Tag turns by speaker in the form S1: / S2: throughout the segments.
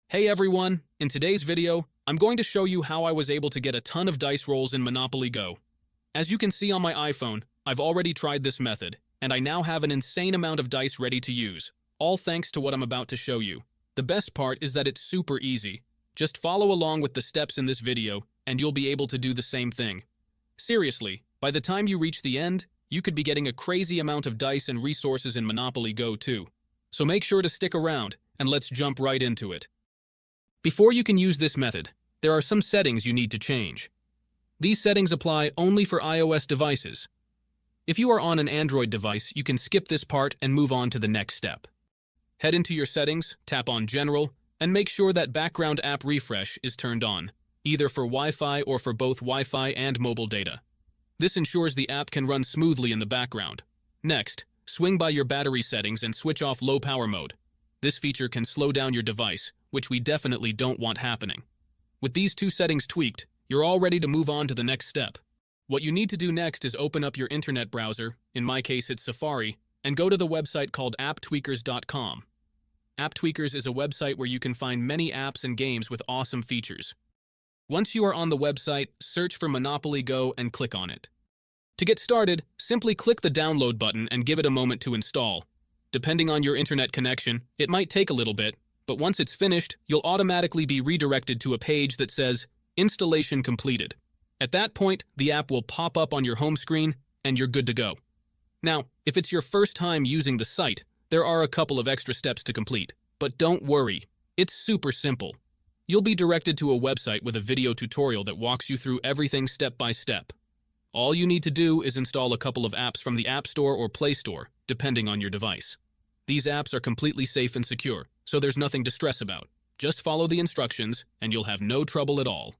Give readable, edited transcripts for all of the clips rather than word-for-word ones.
S1: Hey everyone, in today's video, I'm going to show you how I was able to get a ton of dice rolls in Monopoly Go. As you can see on my iPhone, I've already tried this method, and I now have an insane amount of dice ready to use, all thanks to what I'm about to show you. The best part is that it's super easy. Just follow along with the steps in this video, and you'll be able to do the same thing. Seriously, by the time you reach the end, you could be getting a crazy amount of dice and resources in Monopoly Go too. So make sure to stick around, and let's jump right into it. Before you can use this method, there are some settings you need to change. These settings apply only for iOS devices. If you are on an Android device, you can skip this part and move on to the next step. Head into your settings, tap on General, and make sure that background app refresh is turned on, either for Wi-Fi or for both Wi-Fi and mobile data. This ensures the app can run smoothly in the background. Next, swing by your battery settings and switch off low power mode. This feature can slow down your device, which we definitely don't want happening. With these two settings tweaked, you're all ready to move on to the next step. What you need to do next is open up your internet browser, in my case it's Safari, and go to the website called apptweakers.com. AppTweakers is a website where you can find many apps and games with awesome features. Once you are on the website, search for Monopoly Go and click on it. To get started, simply click the download button and give it a moment to install. Depending on your internet connection, it might take a little bit, but once it's finished, you'll automatically be redirected to a page that says, Installation completed. At that point, the app will pop up on your home screen, and you're good to go. Now, if it's your first time using the site, there are a couple of extra steps to complete. But don't worry, it's super simple. You'll be directed to a website with a video tutorial that walks you through everything step by step. All you need to do is install a couple of apps from the App Store or Play Store, depending on your device. These apps are completely safe and secure, so there's nothing to stress about. Just follow the instructions, and you'll have no trouble at all.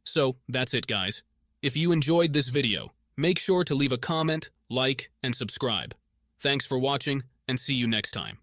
S1: So, that's it guys. If you enjoyed this video, make sure to leave a comment, like, and subscribe. Thanks for watching, and see you next time.